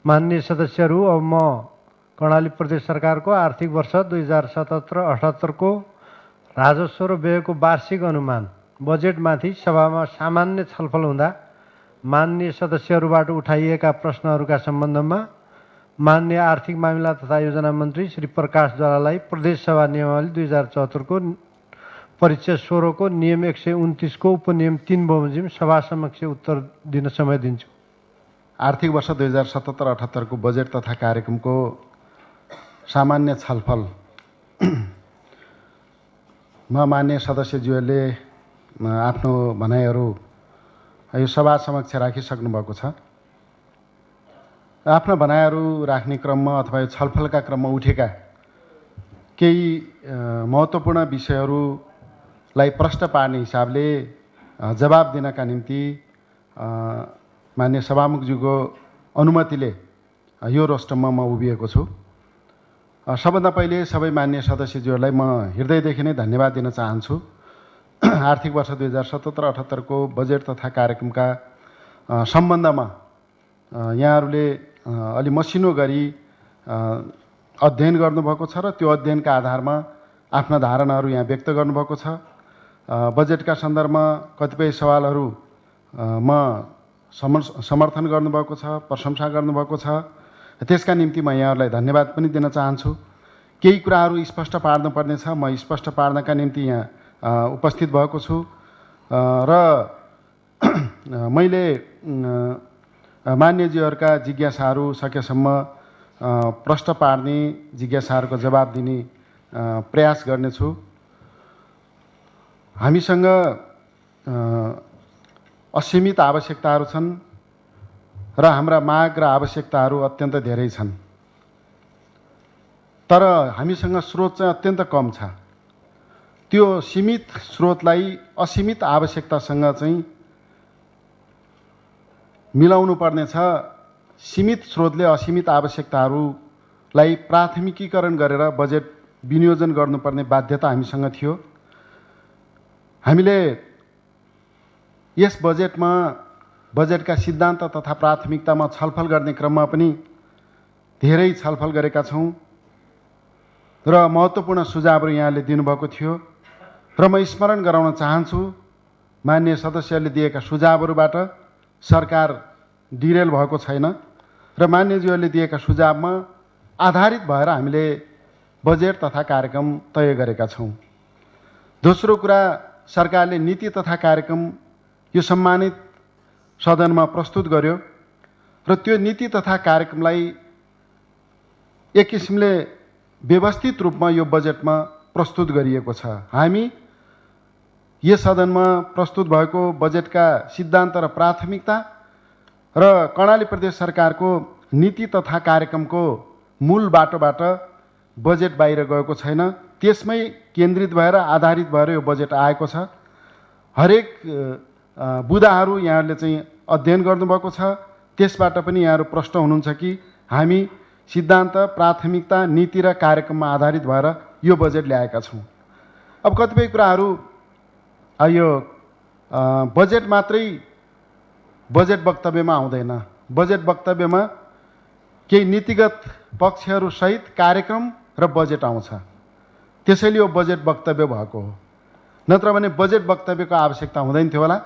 माननीय सदस्यहरू, अब म कर्णाली प्रदेश सरकारको आर्थिक वर्ष 2077-78 को राजस्व र व्ययको वार्षिक अनुमान बजेटमाथि सभामा सामान्य छलफल हुँदा माननीय सदस्यहरूबाट उठाइएका प्रश्नहरूका सम्बन्धमा माननीय आर्थिक मामिला तथा योजना मन्त्री श्री प्रकाश ज्वालालाई प्रदेश सभा नियमावली 2074 को परिच्छेद 16 को नियम 129 को उपनियम 3 बमोजिम सभा समक्ष उत्तर दिन समय दिन्छु। आर्थिक वर्ष 2077-78 को बजेट तथा कार्यक्रमको सामान्य छलफल मान्य सदस्यज्यूहरूले आफ्नो भनाइहरू यो सभा समक्ष राखिसक्नु भएको छ। आफ्नो भनाइहरू राख्ने क्रममा अथवा यो छलफलका क्रममा उठेका केही महत्त्वपूर्ण विषयहरूलाई प्रश्न पार्ने हिसाबले जवाब दिनका निम्ति मान्य सभामुखज्यूको अनुमतिले यो रोस्टममा म उभिएको छु। सबभन्दा पहिले सबै मान्य सदस्यज्यूहरूलाई म हृदयदेखि नै धन्यवाद दिन चाहन्छु। आर्थिक वर्ष 2077-78 को बजेट तथा कार्यक्रमका सम्बन्धमा यहाँहरूले अलि मसिनो गरी अध्ययन गर्नुभएको छ र त्यो अध्ययनका आधारमा आफ्ना धारणाहरू यहाँ व्यक्त गर्नुभएको छ। बजेटका सन्दर्भमा कतिपय सवालहरू म समर्थन गर्नुभएको छ, प्रशंसा गर्नुभएको छ। त्यसका निम्ति म यहाँहरूलाई धन्यवाद पनि दिन चाहन्छु। केही कुराहरू स्पष्ट पार्नुपर्ने छ, म स्पष्ट पार्नका निम्ति यहाँ उपस्थित भएको छु र मैले मान्यज्यूहरूका जिज्ञासाहरू सकेसम्म प्रश्न पार्ने, जिज्ञासाहरूको जवाब दिने प्रयास गर्नेछु। हामीसँग असीमित आवश्यकताहरू छन् र हाम्रा माग र आवश्यकताहरू अत्यन्त धेरै छन्, तर हामीसँग स्रोत चाहिँ अत्यन्त कम छ। त्यो सीमित स्रोतलाई असीमित आवश्यकतासँग चाहिँ मिलाउनु पर्ने छ। सीमित स्रोतले असीमित आवश्यकताहरूलाई प्राथमिकीकरण गरेर बजेट विनियोजन गर्नुपर्ने बाध्यता हामीसँग थियो। हामीले यस बजेटमा बजेटका सिद्धान्त तथा प्राथमिकतामा छलफल गर्ने क्रममा पनि धेरै छलफल गरेका छौँ र महत्त्वपूर्ण सुझावहरू यहाँले दिनुभएको थियो र म स्मरण गराउन चाहन्छु, मान्य सदस्यहरूले दिएका सुझावहरूबाट सरकार डिरेल भएको छैन र मान्यज्यूहरूले दिएका सुझावमा आधारित भएर हामीले बजेट तथा कार्यक्रम तय गरेका छौँ। दोस्रो कुरा, सरकारले नीति तथा कार्यक्रम यो सम्मानित सदनमा प्रस्तुत गर्यो र त्यो नीति तथा कार्यक्रमलाई एक किसिमले व्यवस्थित रूपमा यो बजेटमा प्रस्तुत गरिएको छ। हामी यस सदनमा प्रस्तुत भएको बजेटका सिद्धान्त र प्राथमिकता र कर्णाली प्रदेश सरकारको नीति तथा कार्यक्रमको मूल बाटोबाट बजेट बाहिर गएको छैन, त्यसमै केन्द्रित भएर आधारित भएर यो बजेट आएको छ। हरेक बुदाहरू यहाँहरूले चाहिँ अध्ययन गर्नुभएको छ, त्यसबाट पनि यहाँहरू प्रश्न हुनुहुन्छ कि हामी सिद्धान्त, प्राथमिकता, नीति र कार्यक्रममा आधारित भएर यो बजेट ल्याएका छौँ। अब कतिपय कुराहरू यो बजेट मात्रै बजेट वक्तव्यमा आउँदैन। बजेट वक्तव्यमा केही नीतिगत पक्षहरूसहित कार्यक्रम र बजेट आउँछ, त्यसैले यो बजेट वक्तव्य भएको हो। नत्र भने बजेट वक्तव्यको आवश्यकता हुँदैन थियो होला,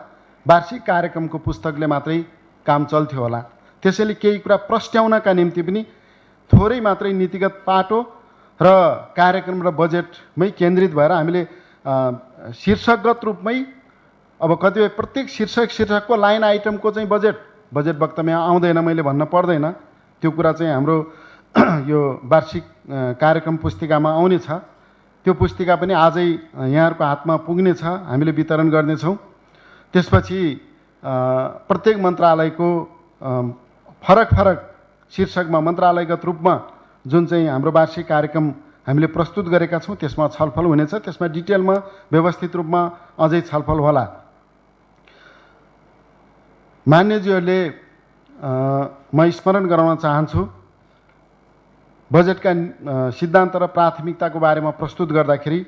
वार्षिक कार्यक्रमको पुस्तकले मात्रै काम चल्थ्यो होला। त्यसैले केही कुरा प्रस्ट्याउनका निम्ति पनि थोरै मात्रै नीतिगत पाटो र कार्यक्रम र बजेटमै केन्द्रित भएर हामीले शीर्षकगत रूपमै अब कतिपय प्रत्येक शीर्षकको लाइन आइटमको चाहिँ बजेट वक्तव्यमा आउँदैन, मैले भन्न पर्दैन। त्यो कुरा चाहिँ हाम्रो यो वार्षिक कार्यक्रम पुस्तिकामा आउने छ। त्यो पुस्तिका पनि आजै यहाँहरूको हातमा पुग्नेछ, हामीले वितरण गर्नेछौँ। त्यसपछि प्रत्येक मन्त्रालयको फरक फरक शीर्षकमा मन्त्रालयगत रूपमा जुन चाहिँ हाम्रो वार्षिक कार्यक्रम हामीले प्रस्तुत गरेका छौँ त्यसमा छलफल हुनेछ। त्यसमा डिटेलमा व्यवस्थित रूपमा अझै छलफल होला। मान्यज्यूहरूले म स्मरण गराउन चाहन्छु, बजेटका सिद्धान्त र प्राथमिकताको बारेमा प्रस्तुत गर्दाखेरि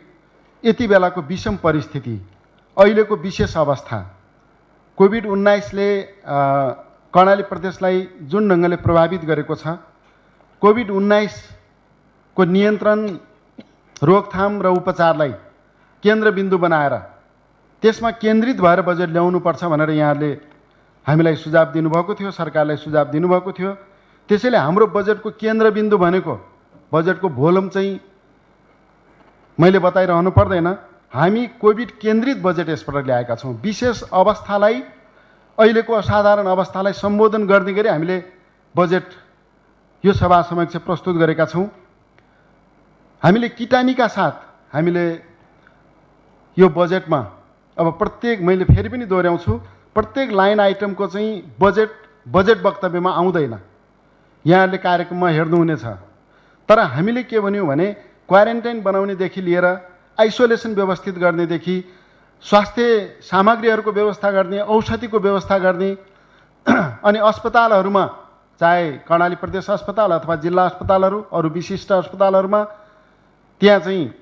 यति बेलाको विषम परिस्थिति, अहिलेको विशेष अवस्था, कोभिड-19ले कर्णाली प्रदेशलाई जुन ढङ्गले प्रभावित गरेको छ, कोभिड-19 को नियन्त्रण, रोकथाम र उपचारलाई केन्द्रबिन्दु बनाएर त्यसमा केन्द्रित भएर बजेट ल्याउनुपर्छ भनेर यहाँले हामीलाई सुझाव दिनुभएको थियो, सरकारलाई सुझाव दिनुभएको थियो। त्यसैले हाम्रो बजेटको केन्द्रबिन्दु भनेको बजेटको भोल्युम चाहिँ मैले बताइरहनु पर्दैन। हामी कोभिड केन्द्रित बजेट यसपटक ल्याएका छौँ। विशेष अवस्थालाई, अहिलेको असाधारण अवस्थालाई सम्बोधन गर्ने गरी हामीले बजेट यो सभा समक्ष प्रस्तुत गरेका छौँ। हामीले किटानीका साथ हामीले यो बजेटमा अब प्रत्येक, मैले फेरि पनि दोहोऱ्याउँछु, प्रत्येक लाइन आइटमको चाहिँ बजेट वक्तव्यमा आउँदैन। यहाँहरूले कार्यक्रममा हेर्नुहुनेछ। तर हामीले के भन्यौँ भने क्वारेन्टाइन बनाउनेदेखि लिएर आइसोलेसन व्यवस्थित गर्नेदेखि स्वास्थ्य सामग्रीहरूको व्यवस्था गर्ने, औषधिको व्यवस्था गर्ने, अनि अस्पतालहरूमा चाहे कर्णाली प्रदेश अस्पताल अथवा जिल्ला अस्पतालहरू, अरू विशिष्ट अस्पतालहरूमा त्यहाँ चाहिँ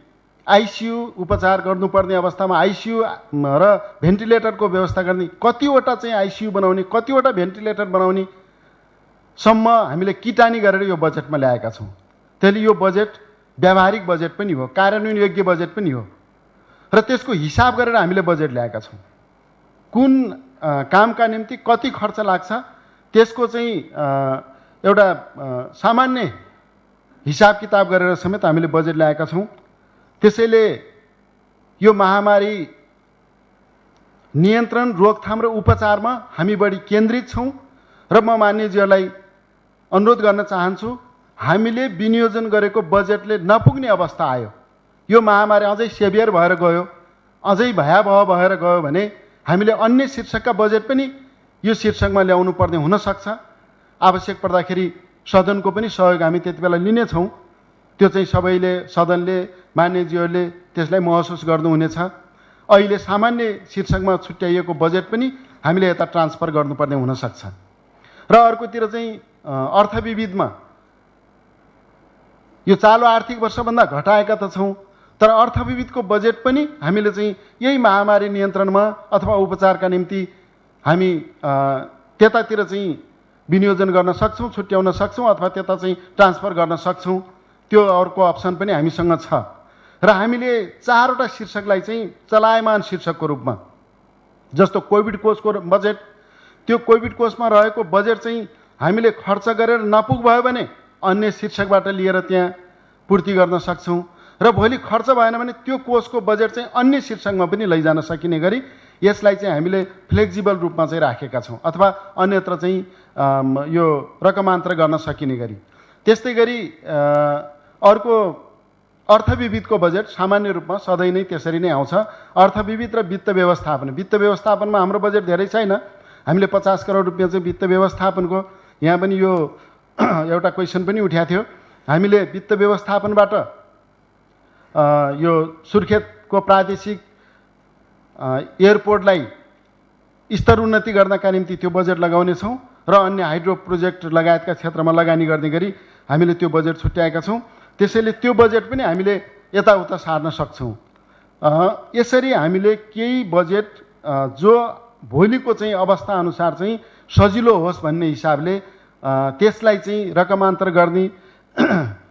आइसियु उपचार गर्नुपर्ने अवस्थामा आइसियु र भेन्टिलेटरको व्यवस्था गर्ने, कतिवटा चाहिँ आइसियु बनाउने, कतिवटा भेन्टिलेटर बनाउने सम्म हामीले किटानी गरेर यो बजेटमा ल्याएका छौँ। त्यसले यो बजेट व्यावहारिक बजेट पनि हो, कार्यान्वयन योग्य बजेट पनि हो र त्यसको हिसाब गरेर हामीले बजेट ल्याएका छौँ। कुन कामका निम्ति कति खर्च लाग्छ त्यसको चाहिँ एउटा सामान्य हिसाब किताब गरेर समेत हामीले बजेट ल्याएका छौँ। त्यसैले यो महामारी नियन्त्रण, रोकथाम र उपचारमा हामी बढी केन्द्रित छौँ र म मान्यज्यूहरूलाई अनुरोध गर्न चाहन्छु, हामीले विनियोजन गरेको बजेटले नपुग्ने अवस्था आयो, यो महामारी अझै सेभियर भएर गयो, अझै भयावह भएर गयो भने हामीले अन्य शीर्षकका बजेट पनि यो शीर्षकमा ल्याउनु पर्ने हुनसक्छ। आवश्यक पर्दाखेरि सदनको पनि सहयोग हामी त्यति बेला लिनेछौँ। त्यो चाहिँ सबैले, सदनले, मान्यज्यूहरूले त्यसलाई महसुस गर्नुहुनेछ। अहिले सामान्य शीर्षकमा छुट्याइएको बजेट पनि हामीले यता ट्रान्सफर गर्नुपर्ने हुनसक्छ। र अर्कोतिर चाहिँ अर्थविविधमा यो चालु आर्थिक वर्षभन्दा घटाएका त छौँ, तर अर्थविविधको बजेट पनि हामीले चाहिँ यही महामारी नियन्त्रणमा अथवा उपचारका निम्ति हामी त्यतातिर चाहिँ विनियोजन गर्न सक्छौँ, छुट्याउन सक्छौँ अथवा त्यता चाहिँ ट्रान्सफर गर्न सक्छौँ। त्यो अर्को अप्सन पनि हामीसँग छ। र हामीले 4वटा शीर्षकलाई चाहिँ चलायमान शीर्षकको रूपमा, जस्तो कोभिड कोषको बजेट, त्यो कोभिड कोषमा रहेको बजेट चाहिँ हामीले खर्च गरेर नपुग भयो भने अन्य शीर्षकबाट लिएर त्यहाँ पूर्ति गर्न सक्छौँ। र भोलि खर्च भएन भने त्यो कोषको बजेट चाहिँ अन्य शीर्षकमा पनि लैजान सकिने गरी यसलाई चाहिँ हामीले फ्लेक्जिबल रूपमा चाहिँ राखेका छौँ, अथवा अन्यत्र चाहिँ यो रकमान्तर गर्न सकिने गरी। त्यस्तै गरी अर्को अर्थविविधको बजेट सामान्य रूपमा सधैँ नै त्यसरी नै आउँछ। अर्थविविध र वित्त व्यवस्थापन, वित्त व्यवस्थापनमा हाम्रो बजेट धेरै छैन। हामीले 50 करोड रुपियाँ चाहिँ वित्त व्यवस्थापनको, यहाँ पनि यो एउटा क्वेसन पनि उठाएको थियो, हामीले वित्त व्यवस्थापनबाट यो सुर्खेतको प्रादेशिक एयरपोर्टलाई स्तर उन्नति गर्नका निम्ति त्यो बजेट लगाउनेछौँ र अन्य हाइड्रो प्रोजेक्ट लगायतका क्षेत्रमा लगानी गर्ने गरी हामीले त्यो बजेट छुट्याएका छौँ। त्यसैले त्यो बजेट पनि हामीले यताउता सार्न सक्छौँ। यसरी हामीले केही बजेट जो भोलिको चाहिँ अवस्था अनुसार चाहिँ सजिलो होस् भन्ने हिसाबले त्यसलाई चाहिँ रकमान्तर गर्ने,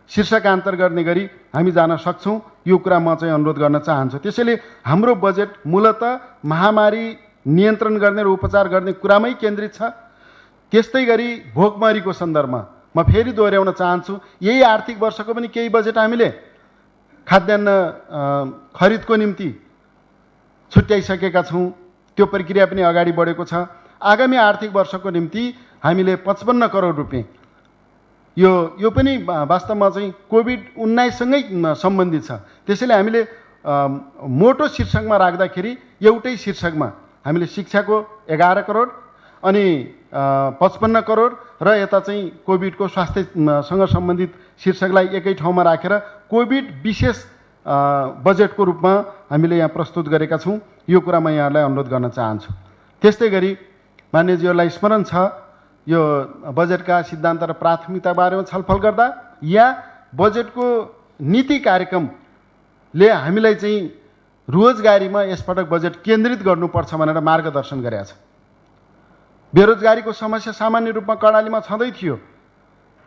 शीर्षकान्तर गर्ने गरी हामी जान सक्छौँ। यो कुरा म चाहिँ अनुरोध गर्न चाहन्छु। त्यसैले हाम्रो बजेट मूलतः महामारी नियन्त्रण गर्ने र उपचार गर्ने कुरामै केन्द्रित छ। त्यस्तै गरी भोकमरीको सन्दर्भमा म फेरि दोहोऱ्याउन चाहन्छु, यही आर्थिक वर्षको पनि केही बजेट हामीले खाद्यान्न खरिदको निम्ति छुट्याइसकेका छौँ। त्यो प्रक्रिया पनि अगाडि बढेको छ। आगामी आर्थिक वर्षको निम्ति हामीले 55 करोड रुपियाँ, यो पनि वास्तवमा चाहिँ कोभिड-19 सँगै सम्बन्धित छ। त्यसैले हामीले मोटो शीर्षकमा राख्दाखेरि एउटै शीर्षकमा हामीले शिक्षाको 11 करोड अनि 55 करोड र यता चाहिँ कोभिडको स्वास्थ्यसँग सम्बन्धित शीर्षकलाई एकै ठाउँमा राखेर कोभिड विशेष बजेटको रूपमा हामीले यहाँ प्रस्तुत गरेका छौँ। यो कुरा म यहाँलाई अनुरोध गर्न चाहन्छु। त्यस्तै गरी मान्यज्यूहरूलाई स्मरण छ, यो बजेटका सिद्धान्त र प्राथमिकता बारेमा छलफल गर्दा या बजेटको नीति कार्यक्रमले हामीलाई चाहिँ रोजगारीमा यसपटक बजेट केन्द्रित गर्नुपर्छ भनेर मार्गदर्शन गरेका छ। बेरोजगारीको समस्या सामान्य रूपमा कर्णालीमा छँदै थियो।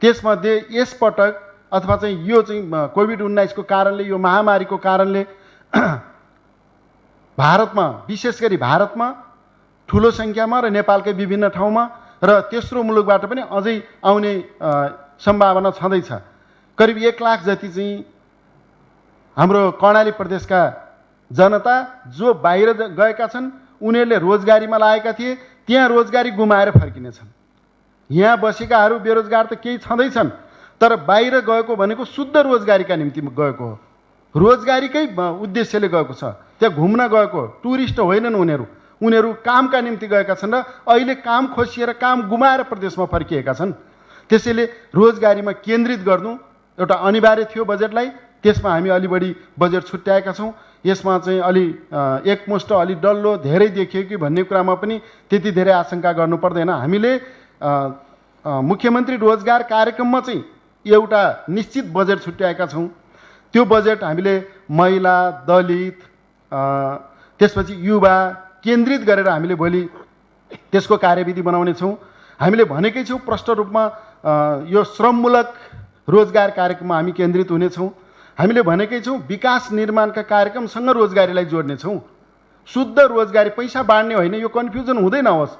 त्यसमध्ये यसपटक अथवा चाहिँ यो चाहिँ कोभिड-19 को कारणले, यो महामारीको कारणले भारतमा, विशेष गरी भारतमा ठुलो सङ्ख्यामा र नेपालकै विभिन्न ठाउँमा र तेस्रो मुलुकबाट पनि अझै आउने सम्भावना छँदैछ। करिब 1 लाख जति चाहिँ हाम्रो कर्णाली प्रदेशका जनता जो बाहिर गएका छन्, उनीहरूले रोजगारीमा लागेका थिए, त्यहाँ रोजगारी गुमाएर फर्किनेछन्। यहाँ बसेकाहरू बेरोजगार त केही छँदैछन्, तर बाहिर गएको भनेको शुद्ध रोजगारीका निम्ति गएको हो, रोजगारीकै उद्देश्यले गएको छ। त्यहाँ घुम्न गएको टुरिस्ट होइनन् उनीहरू कामका निम्ति गएका छन् र अहिले काम खोसिएर काम गुमाएर प्रदेशमा फर्किएका छन्। त्यसैले रोजगारीमा केन्द्रित गर्नु एउटा अनिवार्य थियो बजेटलाई। त्यसमा हामी अलि बढी बजेट छुट्याएका छौँ। यसमा चाहिँ अलि एकमुष्ट अलि डल्लो धेरै देखियो कि भन्ने कुरामा पनि त्यति धेरै आशंका गर्नु पर्दैन। हामीले मुख्यमन्त्री रोजगार कार्यक्रममा चाहिँ एउटा निश्चित बजेट छुट्याएका छौँ। त्यो बजेट हामीले महिला, दलित, त्यसपछि युवा केन्द्रित गरेर हामीले भोलि त्यसको कार्यविधि बनाउने छौँ। हामीले भनेकै छौँ प्रष्ट रूपमा यो श्रममूलक रोजगार कार्यक्रममा हामी केन्द्रित हुनेछौँ। हामीले भनेकै छौँ विकास निर्माणका कार्यक्रमसँग रोजगारीलाई जोड्नेछौँ। शुद्ध रोजगारी, पैसा बाँड्ने होइन, यो कन्फ्युजन हुँदै नहोस्।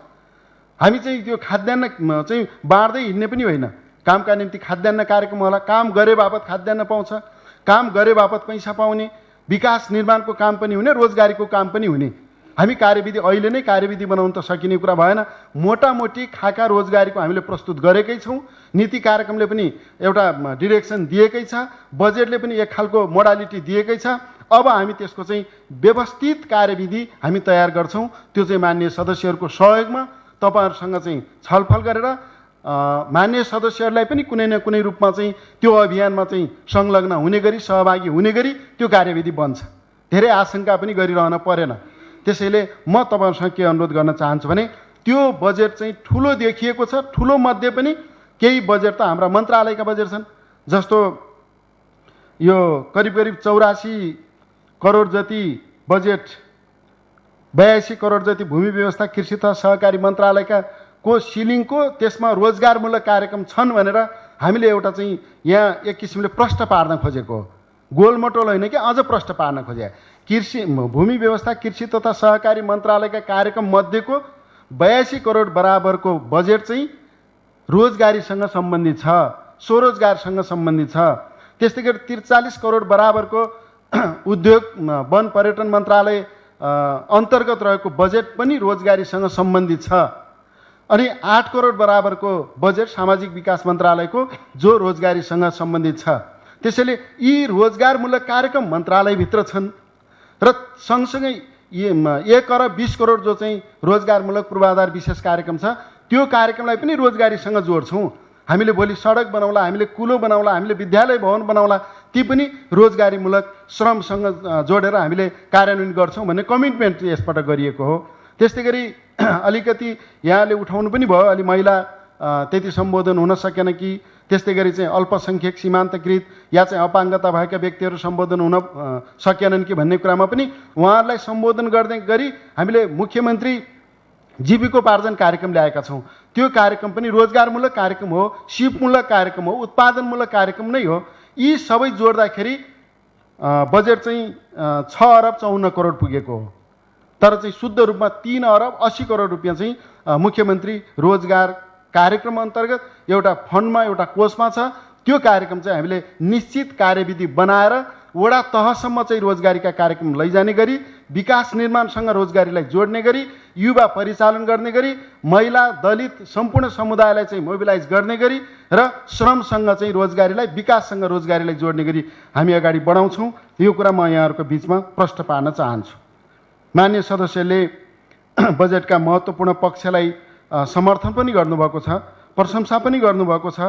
हामी चाहिँ त्यो खाद्यान्न चाहिँ बाँड्दै हिँड्ने पनि होइन। कामका निम्ति खाद्यान्न कार्यक्रम होला, काम गरे बापत खाद्यान्न पाउँछ, काम गरे बापत पैसा पाउने, विकास निर्माणको काम पनि हुने, रोजगारीको काम पनि हुने। हामी कार्यविधि अहिले नै कार्यविधि बनाउन त सकिने कुरा भएन। मोटामोटी खाका रोजगारीको हामीले प्रस्तुत गरेकै छौँ। नीति कार्यक्रमले पनि एउटा डिरेक्सन दिएकै छ, बजेटले पनि एक खालको मोडालिटी दिएकै छ। अब हामी त्यसको चाहिँ व्यवस्थित कार्यविधि हामी तयार गर्छौँ। त्यो चाहिँ माननीय सदस्यहरूको सहयोगमा तपाईँहरूसँग चाहिँ छलफल गरेर मान्य सदस्यहरूलाई पनि कुनै न कुनै रूपमा चाहिँ त्यो अभियानमा चाहिँ संलग्न हुने गरी, सहभागी हुने गरी त्यो कार्यविधि बन्छ। धेरै आशंका पनि गरिरहन परेन। त्यसैले म तपाईँहरूसँग के अनुरोध गर्न चाहन्छु भने त्यो बजेट चाहिँ ठुलो देखिएको छ। ठुलो मध्ये पनि केही बजेट त हाम्रा मन्त्रालयका बजेट छन्। जस्तो यो करिब 84 करोड जति बजेट, 82 करोड जति भूमि व्यवस्था कृषि तथा सहकारी मन्त्रालयका को सिलिङको त्यसमा रोजगारमूलक कार्यक्रम छन् भनेर हामीले एउटा चाहिँ यहाँ एक किसिमले प्रश्न पार्न खोजेको हो। गोलमटोल होइन कि अझ प्रश्न पार्न खोजे। कृषि भूमि व्यवस्था कृषि तथा सहकारी मन्त्रालयका कार्यक्रम मध्येको 82 करोड बराबरको बजेट चाहिँ रोजगारीसँग सम्बन्धित छ, स्वरोजगारसँग सम्बन्धित छ। त्यस्तै गरी 43 करोड बराबरको उद्योग वन पर्यटन मन्त्रालय अन्तर्गत रहेको बजेट पनि रोजगारीसँग सम्बन्धित छ। अनि 8 करोड बराबरको बजेट सामाजिक विकास मन्त्रालयको जो रोजगारीसँग सम्बन्धित छ। त्यसैले यी रोजगारमूलक कार्यक्रम मन्त्रालयभित्र छन् र सँगसँगै 1 अरब 20 करोड जो चाहिँ रोजगारमूलक पूर्वाधार विशेष कार्यक्रम छ, त्यो कार्यक्रमलाई पनि रोजगारीसँग जोड्छौँ। हामीले भोलि सडक बनाउला, हामीले कुलो बनाउला, हामीले विद्यालय भवन बनाउला, ती पनि रोजगारीमूलक श्रमसँग जोडेर हामीले कार्यान्वयन गर्छौँ भन्ने कमिटमेन्ट यसपटक गरिएको हो। त्यस्तै गरी अलिकति यहाँले उठाउनु पनि भयो, अलि महिला त्यति सम्बोधन हुन सकेन कि, त्यस्तै गरी चाहिँ अल्पसङ्ख्यक सीमान्तकृत या चाहिँ अपाङ्गता भएका व्यक्तिहरू सम्बोधन हुन सकेनन् कि भन्ने कुरामा पनि उहाँहरूलाई सम्बोधन गर्ने गरी हामीले मुख्यमन्त्री जीविकोपार्जन कार्यक्रम ल्याएका छौँ। त्यो कार्यक्रम पनि रोजगारमूलक कार्यक्रम हो, सिपमूलक कार्यक्रम हो, उत्पादनमूलक कार्यक्रम नै हो। यी सबै जोड्दाखेरि बजेट चाहिँ 6 अरब 54 करोड पुगेको हो। तर चाहिँ शुद्ध रूपमा 3 अरब 80 करोड रुपियाँ चाहिँ मुख्यमन्त्री रोजगार कार्यक्रम अन्तर्गत एउटा फन्डमा, एउटा कोषमा छ। त्यो कार्यक्रम चाहिँ हामीले निश्चित कार्यविधि बनाएर वडा तहसम्म चाहिँ रोजगारीका कार्यक्रम लैजाने गरी, विकास निर्माणसँग रोजगारीलाई जोड्ने गरी, युवा परिचालन गर्ने गरी, महिला, दलित सम्पूर्ण समुदायलाई चाहिँ मोबिलाइज गर्ने गरी र श्रमसँग चाहिँ रोजगारीलाई, विकाससँग रोजगारीलाई जोड्ने गरी हामी अगाडि बढाउँछौँ। यो कुरा म यहाँहरूको बिचमा प्रश्न पार्न चाहन्छु। मान्य सदस्यले बजेटका महत्त्वपूर्ण पक्षलाई समर्थन पनि गर्नुभएको छ, प्रशंसा पनि गर्नुभएको छ।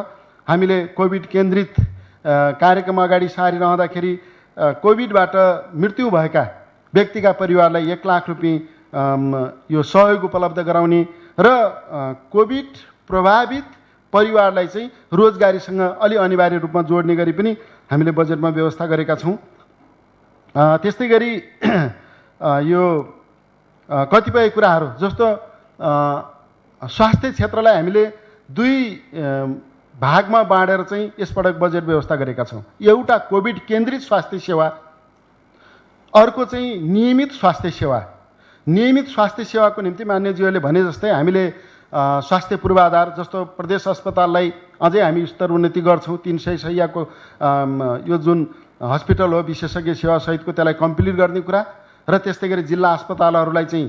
हामीले कोभिड केन्द्रित कार्यक्रम अगाडि सारिरहँदाखेरि कोभिडबाट मृत्यु भएका व्यक्तिका परिवारलाई 1 लाख रुपियाँ यो सहयोग उपलब्ध गराउने र कोभिड प्रभावित परिवारलाई चाहिँ रोजगारीसँग अलि अनिवार्य रूपमा जोड्ने गरी पनि हामीले बजेटमा व्यवस्था गरेका छौँ। त्यस्तै गरी यो कतिपय कुराहरू जस्तो स्वास्थ्य क्षेत्रलाई हामीले दुई भागमा बाँडेर चाहिँ यसपटक बजेट व्यवस्था गरेका छौँ। एउटा कोभिड केन्द्रित स्वास्थ्य सेवा, अर्को चाहिँ नियमित स्वास्थ्य सेवा। नियमित स्वास्थ्य सेवाको निम्ति मान्यज्यूहरूले भने जस्तै हामीले स्वास्थ्य पूर्वाधार जस्तो प्रदेश अस्पताललाई अझै हामी स्तर उन्नति गर्छौँ। 300 शय्याको यो जुन हस्पिटल हो विशेषज्ञ सेवा सहितको त्यसलाई कम्प्लिट गर्ने कुरा र त्यस्तै गरी जिल्ला अस्पतालहरूलाई चाहिँ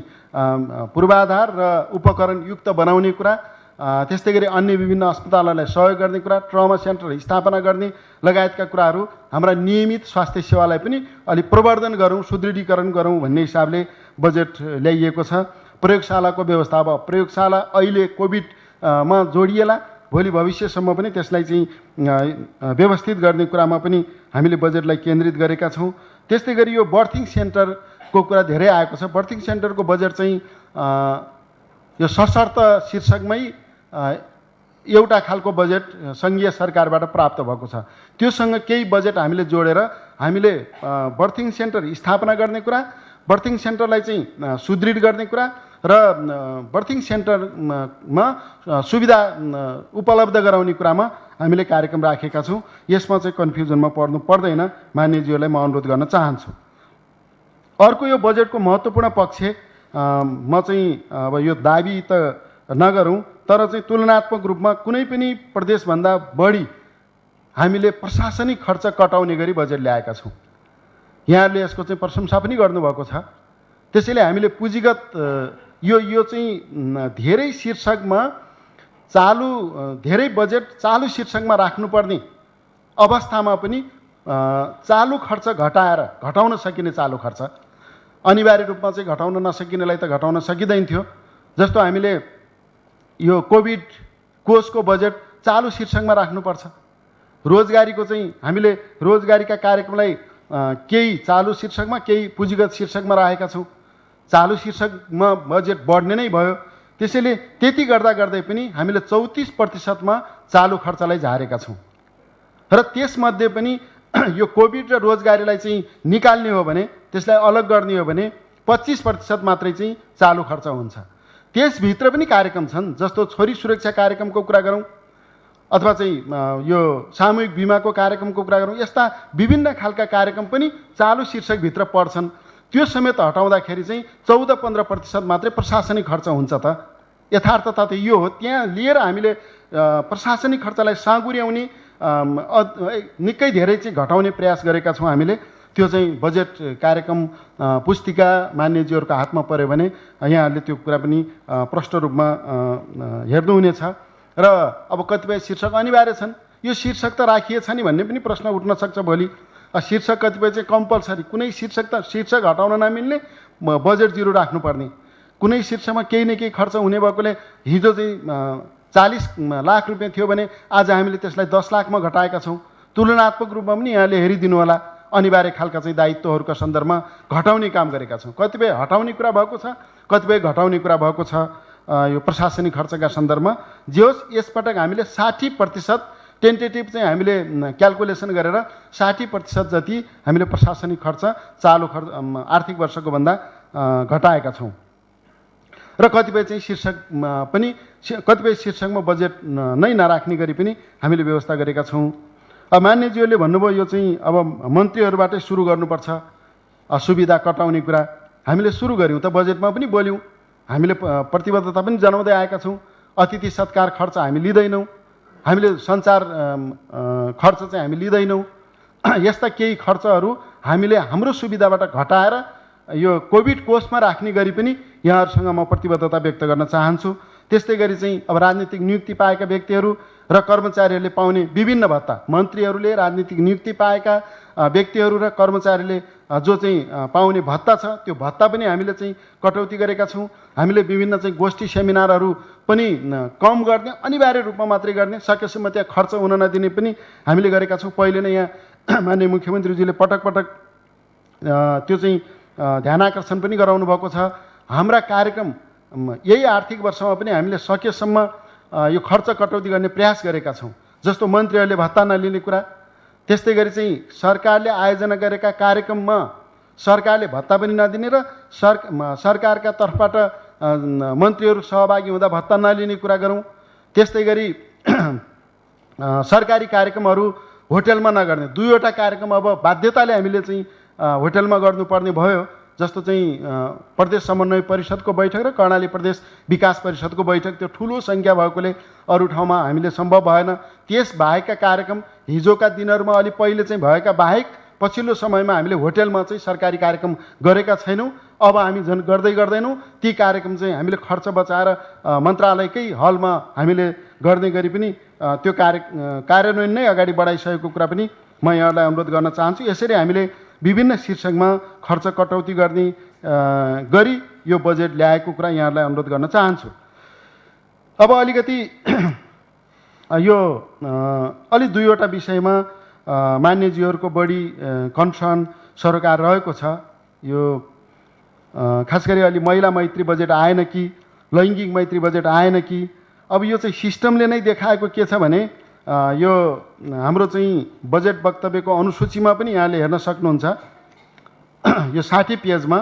पूर्वाधार र उपकरण युक्त बनाउने कुरा, त्यस्तै गरी अन्य विभिन्न अस्पतालहरूलाई सहयोग गर्ने कुरा, ट्रमा सेन्टर स्थापना गर्ने लगायतका कुराहरू हाम्रा नियमित स्वास्थ्य सेवालाई पनि अलि प्रवर्धन गरौँ, सुदृढीकरण गरौँ भन्ने हिसाबले बजेट ल्याइएको छ। प्रयोगशालाको व्यवस्था, अब प्रयोगशाला अहिले कोभिडमा जोडिएला, भोलि भविष्यसम्म पनि त्यसलाई चाहिँ व्यवस्थित गर्ने कुरामा पनि हामीले बजेटलाई केन्द्रित गरेका छौँ। त्यस्तै गरी यो बर्थिङ सेन्टरको कुरा धेरै आएको छ। बर्थिङ सेन्टरको बजेट चाहिँ यो सशर्त शीर्षकमै एउटा खालको बजेट सङ्घीय सरकारबाट प्राप्त भएको छ। त्योसँग केही बजेट हामीले जोडेर हामीले बर्थिङ सेन्टर स्थापना गर्ने कुरा, बर्थिङ सेन्टरलाई चाहिँ सुदृढ गर्ने कुरा र बर्थिङ सेन्टरमा सुविधा उपलब्ध गराउने कुरामा हामीले कार्यक्रम राखेका छौँ। यसमा चाहिँ कन्फ्युजनमा पर्नु पर्दैन, मान्यज्यूहरूलाई म अनुरोध गर्न चाहन्छु। अर्को यो बजेटको महत्त्वपूर्ण पक्ष, म चाहिँ अब यो दाबी त नगरौँ, तर चाहिँ तुलनात्मक रूपमा कुनै पनि प्रदेशभन्दा बढी हामीले प्रशासनिक खर्च कटाउने गरी बजेट ल्याएका छौँ। यहाँहरूले यसको चाहिँ प्रशंसा पनि गर्नुभएको छ। त्यसैले हामीले पुँजीगत यो चाहिँ धेरै शीर्षकमा धेरै बजेट चालु शीर्षकमा राख्नुपर्ने अवस्थामा पनि चालु खर्च घटाउन सकिने चालु खर्च, अनिवार्य रूपमा चाहिँ घटाउन नसकिनेलाई त घटाउन सकिँदैन थियो। जस्तो हामीले यो कोभिड कोषको बजेट चालु शीर्षकमा राख्नुपर्छ। रोजगारीको चाहिँ हामीले रोजगारीका कार्यक्रमलाई केही चालु शीर्षकमा केही पुँजीगत शीर्षकमा राखेका छौँ। चालु शीर्षकमा बजेट बढ्ने नै भयो। त्यसैले त्यति गर्दै पनि हामीले 34%मा चालु खर्चलाई झारेका छौँ। र त्यसमध्ये पनि यो कोभिड र रोजगारीलाई चाहिँ निकाल्ने हो भने, त्यसलाई अलग गर्ने हो भने 25% मात्रै चाहिँ चालु खर्च हुन्छ। त्यसभित्र पनि कार्यक्रम छन्, जस्तो छोरी सुरक्षा कार्यक्रमको कुरा गरौँ अथवा चाहिँ यो सामूहिक बिमाको कार्यक्रमको कुरा गरौँ, यस्ता विभिन्न खालका कार्यक्रम पनि चालु शीर्षकभित्र पर्छन्। त्यो समेत हटाउँदाखेरि चाहिँ 14-15% मात्रै प्रशासनिक खर्च हुन्छ त। यथार्थता त यो हो। त्यहाँ लिएर हामीले प्रशासनिक खर्चलाई साँगुर्याउने निकै धेरै चाहिँ घटाउने प्रयास गरेका छौँ हामीले। त्यो चाहिँ बजेट कार्यक्रम पुस्तिका मान्यज्यूहरूको हातमा पऱ्यो भने यहाँहरूले त्यो कुरा पनि प्रष्ट रूपमा हेर्नुहुनेछ। र अब कतिपय शीर्षक अनिवार्य छन्, यो शीर्षक त राखिएछ नि भन्ने पनि प्रश्न उठ्न सक्छ भोलि। शीर्षक कतिपय चाहिँ कम्पलसरी, कुनै शीर्षक हटाउन नमिल्ने, बजेट जिरो राख्नुपर्ने, कुनै शीर्षकमा केही न केही खर्च हुने भएकोले हिजो चाहिँ 40 लाख रुपियाँ थियो भने आज हामीले त्यसलाई 10 लाखमा घटाएका छौँ। तुलनात्मक रूपमा पनि यहाँले हेरिदिनु होला। अनिवार्य खालका चाहिँ दायित्वहरूका सन्दर्भमा घटाउने काम गरेका छौँ। कतिपय हटाउने कुरा भएको छ, कतिपय घटाउने कुरा भएको छ यो प्रशासनिक खर्चका सन्दर्भमा। जे होस्, यसपटक हामीले 60% टेन्टेटिभ चाहिँ हामीले क्यालकुलेसन गरेर 60% जति हामीले प्रशासनिक खर्च चालु खर्च आर्थिक वर्षको भन्दा घटाएका छौँ। र कतिपय चाहिँ शीर्षकमा पनि कतिपय शीर्षकमा बजेट नै नराख्ने गरी पनि हामीले व्यवस्था गरेका छौँ। मान्यज्यूहरूले भन्नुभयो यो चाहिँ अब मन्त्रीहरूबाटै सुरु गर्नुपर्छ सुविधा कटाउने कुरा। हामीले सुरु गऱ्यौँ त, बजेटमा पनि बोल्यौँ, हामीले प्रतिबद्धता पनि जनाउँदै आएका छौँ। अतिथि सत्कार खर्च हामी लिँदैनौँ, हामीले सञ्चार खर्च चाहिँ हामी लिँदैनौँ। यस्ता केही खर्चहरू हामीले हाम्रो सुविधाबाट घटाएर यो कोभिड कोषमा राख्ने गरी पनि यहाँहरूसँग म प्रतिबद्धता व्यक्त गर्न चाहन्छु। त्यस्तै गरी चाहिँ अब राजनीतिक नियुक्ति पाएका व्यक्तिहरू र कर्मचारीहरूले पाउने विभिन्न भत्ता, मन्त्रीहरूले राजनीतिक नियुक्ति पाएका व्यक्तिहरू र कर्मचारीले जो चाहिँ पाउने भत्ता छ, त्यो भत्ता पनि हामीले चाहिँ कटौती गरेका छौँ। हामीले विभिन्न चाहिँ गोष्ठी सेमिनारहरू पनि कम गर्ने, अनिवार्य रूपमा मात्रै गर्ने, सकेसम्म त्यहाँ खर्च हुन नदिने पनि हामीले गरेका छौँ। पहिले नै यहाँ माननीय मुख्यमन्त्रीजीले पटक पटक त्यो चाहिँ ध्यान आकर्षण पनि गराउनु भएको छ। हाम्रा कार्यक्रम यही आर्थिक वर्षमा पनि हामीले सकेसम्म यो खर्च कटौती गर्ने प्रयास गरेका छौँ। जस्तो मन्त्रीहरूले भत्ता नलिने कुरा, त्यस्तै गरी चाहिँ सरकारले आयोजना गरेका कार्यक्रममा सरकारले भत्ता पनि नदिने र सरकारका तर्फबाट मन्त्रीहरू सहभागी हुँदा भत्ता नलिने कुरा गरौँ। त्यस्तै गरी सरकारी कार्यक्रमहरू होटलमा नगर्ने, 2वटा कार्यक्रम अब बाध्यताले हामीले चाहिँ होटलमा गर्नुपर्ने भयो। जस्तो चाहिँ प्रदेश समन्वय परिषदको बैठक र कर्णाली प्रदेश विकास परिषदको बैठक, त्यो ठुलो सङ्ख्या भएकोले अरू ठाउँमा हामीले सम्भव भएन। त्यस बाहेकका कार्यक्रम हिजोका दिनहरूमा अलि पहिले चाहिँ भएका बाहेक पछिल्लो समयमा हामीले होटलमा चाहिँ सरकारी कार्यक्रम गरेका छैनौँ। अब हामी झन् गर्दैनौँ। ती कार्यक्रम चाहिँ हामीले खर्च बचाएर मन्त्रालयकै हलमा हामीले गर्ने गरी पनि त्यो कार्यान्वयन नै अगाडि बढाइसकेको कुरा पनि म यहाँलाई अनुरोध गर्न चाहन्छु। यसरी हामीले विभिन्न शीर्षकमा खर्च कटौती गर्ने गरी यो बजेट ल्याएको कुरा यहाँलाई अनुरोध गर्न चाहन्छु। अब अलिकति यो अलि 2वटा विषयमा मान्यज्यूहरूको बढी कन्सर्न सरोकार रहेको छ। यो खास गरी अलि महिला मैत्री बजेट आएन कि लैङ्गिक मैत्री बजेट आएन कि। अब यो चाहिँ सिस्टमले नै देखाएको के छ भने यो हाम्रो चाहिँ बजेट वक्तव्यको अनुसूचीमा पनि यहाँले हेर्न सक्नुहुन्छ, यो 60 पेजमा।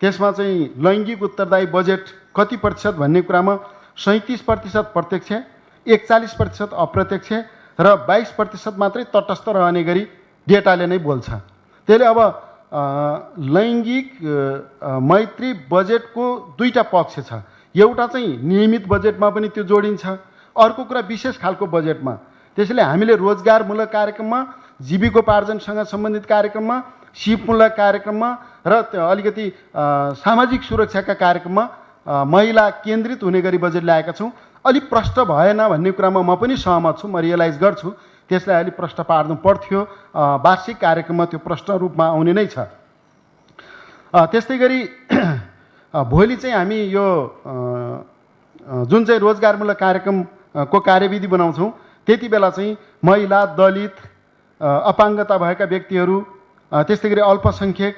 त्यसमा चाहिँ लैङ्गिक उत्तरदायी बजेट कति प्रतिशत भन्ने कुरामा 37% प्रत्यक्ष, 41% अप्रत्यक्ष र 22% मात्रै तटस्थ रहने गरी डेटाले नै बोल्छ। त्यसले अब लैङ्गिक मैत्री बजेटको 2टा पक्ष छ। एउटा चाहिँ नियमित बजेटमा पनि त्यो जोडिन्छ, अर्को कुरा विशेष खालको बजेटमा। त्यसैले हामीले रोजगारमूलक कार्यक्रममा, जीविकोपार्जनसँग सम्बन्धित कार्यक्रममा, सिपमूलक कार्यक्रममा र अलिकति सामाजिक सुरक्षाका कार्यक्रममा महिला केन्द्रित हुने गरी बजेट ल्याएका छौँ। अलिक प्रष्ट भएन भन्ने कुरामा म पनि सहमत छु, म रियलाइज गर्छु। त्यसलाई अलिक प्रष्ट पार्नु पर्थ्यो। वार्षिक कार्यक्रममा त्यो प्रष्ट रूपमा आउने नै छ। त्यस्तै गरी भोलि चाहिँ हामी यो जुन चाहिँ रोजगारमूलक कार्यक्रमको कार्यविधि बनाउँछौँ, त्यति बेला चाहिँ महिला, दलित, अपाङ्गता भएका व्यक्तिहरू, त्यस्तै गरी अल्पसङ्ख्यक,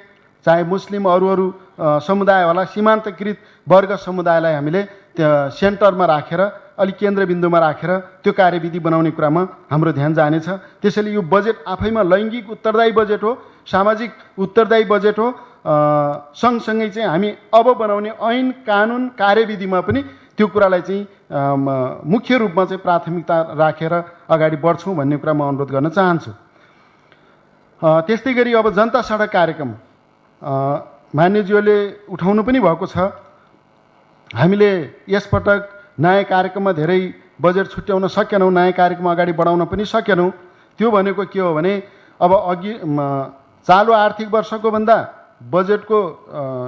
चाहे मुस्लिम अरू समुदाय होला, सीमान्तकृत वर्ग समुदायलाई हामीले त्यो सेन्टरमा राखेर, अलिक केन्द्रबिन्दुमा राखेर त्यो कार्यविधि बनाउने कुरामा हाम्रो ध्यान जानेछ। त्यसैले यो बजेट आफैमा लैङ्गिक उत्तरदायी बजेट हो, सामाजिक उत्तरदायी बजेट हो। सँगसँगै चाहिँ हामी अब बनाउने ऐन कानुन कार्यविधिमा पनि त्यो कुरालाई चाहिँ मुख्य रूपमा चाहिँ प्राथमिकता राखेर अगाडि बढ्छौँ भन्ने कुरा म अनुरोध गर्न चाहन्छु। त्यस्तै गरी अब जनता सडक कार्यक्रम मान्यज्यूले उठाउनु पनि भएको छ। हामीले यसपटक नयाँ कार्यक्रममा धेरै बजेट छुट्याउन सकेनौँ, नयाँ कार्यक्रम अगाडि बढाउन पनि सकेनौँ। त्यो भनेको के हो भने अब अघि चालु आर्थिक वर्षको भन्दा बजेटको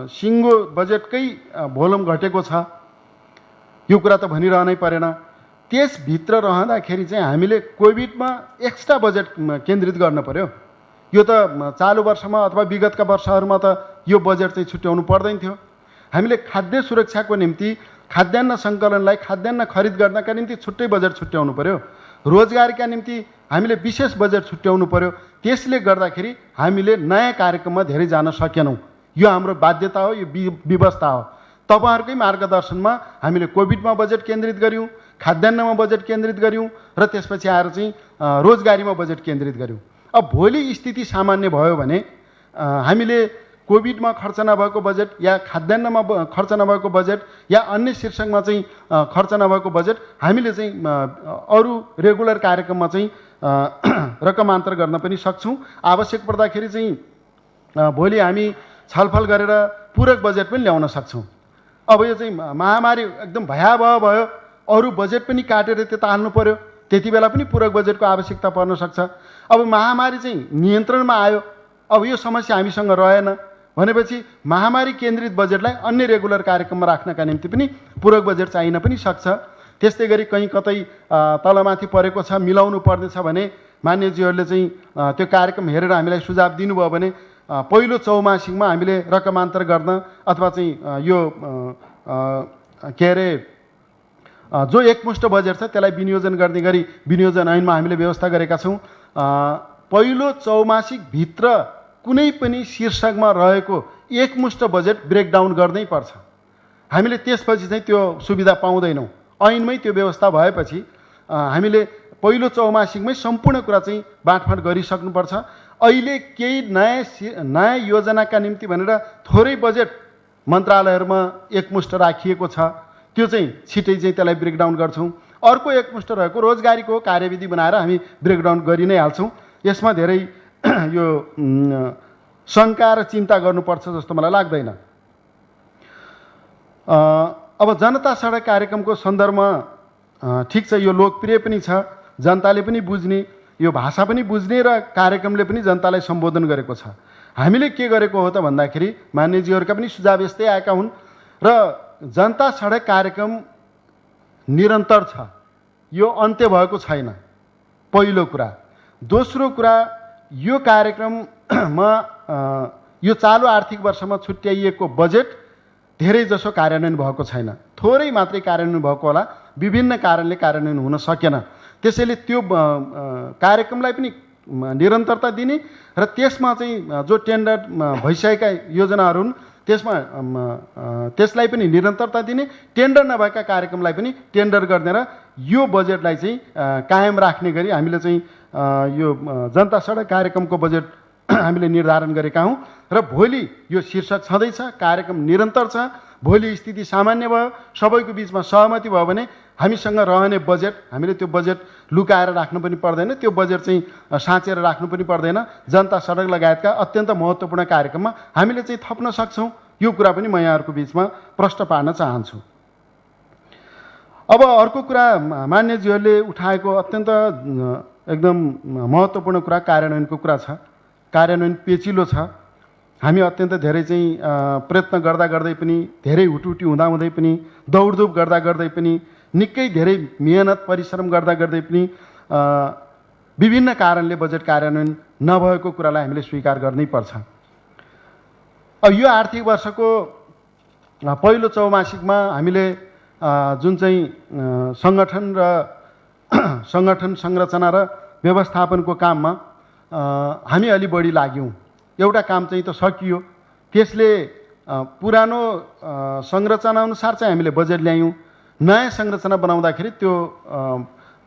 सिङ्गो बजेटकै भोल्युम घटेको छ। यो कुरा त भनिरहनै परेन। त्यसभित्र रहँदाखेरि चाहिँ हामीले कोभिडमा एक्स्ट्रा बजेट केन्द्रित गर्न पर्यो। यो त चालु वर्षमा अथवा विगतका वर्षहरूमा त यो बजेट चाहिँ छुट्याउनु पर्दैन थियो। हामीले खाद्य सुरक्षाको निम्ति, खाद्यान्न सङ्कलनलाई, खाद्यान्न खरिद गर्नका निम्ति छुट्टै बजेट छुट्याउनु पर्यो। रोजगारका निम्ति हामीले विशेष बजेट छुट्याउनु पर्यो। त्यसले गर्दाखेरि हामीले नयाँ कार्यक्रममा धेरै जान सकेनौँ। यो हाम्रो बाध्यता हो, यो व्यवस्था हो। तपाईँहरूकै मार्गदर्शनमा हामीले कोभिडमा बजेट केन्द्रित गऱ्यौँ, खाद्यान्नमा बजेट केन्द्रित गऱ्यौँ र त्यसपछि आएर चाहिँ रोजगारीमा बजेट केन्द्रित गऱ्यौँ। अब भोलि स्थिति सामान्य भयो भने हामीले कोभिडमा खर्च नभएको बजेट या खाद्यान्नमा खर्च नभएको बजेट या अन्य शीर्षकमा चाहिँ खर्च नभएको बजेट हामीले चाहिँ अरू रेगुलर कार्यक्रममा चाहिँ रकमान्तर गर्न पनि सक्छौँ। आवश्यक पर्दाखेरि चाहिँ भोलि हामी छलफल गरेर पूरक बजेट पनि ल्याउन सक्छौँ। अब यो चाहिँ महामारी एकदम भयावह भयो, अरू बजेट पनि काटेर त्यता हाल्नु पर्यो, त्यति बेला पनि पूरक बजेटको आवश्यकता पर्न सक्छ। अब महामारी चाहिँ नियन्त्रणमा आयो, अब यो समस्या हामीसँग रहेन भनेपछि महामारी केन्द्रित बजेटलाई अन्य रेगुलर कार्यक्रममा राख्नका निम्ति पनि पूरक बजेट चाहिन पनि सक्छ। त्यस्तै गरी कहीँ कतै तलमाथि परेको छ, मिलाउनु पर्नेछ भने मान्यज्यूहरूले चाहिँ त्यो कार्यक्रम हेरेर हामीलाई सुझाव दिनुभयो भने पहिलो चौमासिकमा हामीले रकमान्तर गर्न अथवा चाहिँ यो के अरे जो एकमुष्ट बजेट छ त्यसलाई विनियोजन गर्ने गरी विनियोजन ऐनमा हामीले व्यवस्था गरेका छौँ। पहिलो चौमासिकभित्र कुनै पनि शीर्षकमा रहेको एकमुष्ट बजेट ब्रेकडाउन गर्नै पर्छ। हामीले त्यसपछि चाहिँ त्यो सुविधा पाउँदैनौँ। ऐनमै त्यो व्यवस्था भएपछि हामीले पहिलो चौमासिकमै सम्पूर्ण कुरा चाहिँ बाँडफाँड गरिसक्नुपर्छ। अहिले केही नयाँ योजनाका निम्ति भनेर थोरै बजेट मन्त्रालयहरूमा एकमुष्ट राखिएको छ, त्यो चाहिँ छिटै चाहिँ त्यसलाई ब्रेकडाउन गर्छौँ। अर्को एकमुष्ट रहेको रोजगारीको कार्यविधि बनाएर हामी ब्रेकडाउन गरि नै हाल्छौँ। यसमा धेरै यो शङ्का र चिन्ता गर्नुपर्छ जस्तो मलाई लाग्दैन। अब जनता सडक कार्यक्रमको सन्दर्भमा ठिक छ, यो लोकप्रिय पनि छ, जनताले पनि बुझ्ने, यो भाषा पनि बुझ्ने र कार्यक्रमले पनि जनतालाई सम्बोधन गरेको छ। हामीले के गरेको हो त भन्दाखेरि मान्यजीहरूका पनि सुझाव यस्तै आएका हुन् र जनता सडक कार्यक्रम निरन्तर छ, यो अन्त्य भएको छैन, पहिलो कुरा। दोस्रो कुरा, यो कार्यक्रममा यो चालु आर्थिक वर्षमा छुट्याइएको बजेट धेरै जसो कार्यान्वयन भएको छैन, थोरै मात्रै कार्यान्वयन भएको होला, विभिन्न कारणले कार्यान्वयन हुन सकेन। त्यसैले त्यो कार्यक्रमलाई पनि निरन्तरता दिने र त्यसमा चाहिँ जो टेन्डर भइसकेका योजनाहरू हुन् त्यसलाई पनि निरन्तरता दिने, टेन्डर नभएका कार्यक्रमलाई पनि टेन्डर गर्ने र यो बजेटलाई चाहिँ कायम राख्ने गरी हामीले चाहिँ यो जनता सडक कार्यक्रमको बजेट हामीले निर्धारण गरेका हौँ। र भोलि यो शीर्षक छँदैछ, कार्यक्रम निरन्तर छ। भोलि स्थिति सामान्य भयो, सबैको बिचमा सहमति भयो भने हामीसँग रहने बजेट, हामीले त्यो बजेट लुकाएर राख्नु पनि पर्दैन, त्यो बजेट चाहिँ साँचेर राख्नु पनि पर्दैन। जनता सडक लगायतका अत्यन्त महत्त्वपूर्ण कार्यक्रममा हामीले चाहिँ थप्न सक्छौँ। यो कुरा पनि म यहाँहरूको बिचमा प्रश्न पार्न चाहन्छु। अब अर्को कुरा, मान्यजीहरूले उठाएको अत्यन्त एकदम महत्त्वपूर्ण कुरा कार्यान्वयनको कुरा छ। कार्यान्वयन पेचिलो छ। हामी अत्यन्त धेरै चाहिँ प्रयत्न गर्दा गर्दै पनि, धेरै हुटुटी हुँदाहुँदै पनि, दौडधुप गर्दा गर्दै पनि, निकै धेरै मेहनत परिश्रम गर्दा गर्दै पनि विभिन्न कारणले बजेट कार्यान्वयन नभएको कुरालाई हामीले स्वीकार गर्नै पर्छ। अब यो आर्थिक वर्षको पहिलो चौमासिकमा हामीले जुन चाहिँ सङ्गठन संरचना र व्यवस्थापनको काममा हामी अलि बढी लाग्यौँ। एउटा काम चाहिँ त सकियो, त्यसले पुरानो संरचना अनुसार चाहिँ हामीले बजेट ल्यायौँ। नयाँ संरचना बनाउँदाखेरि त्यो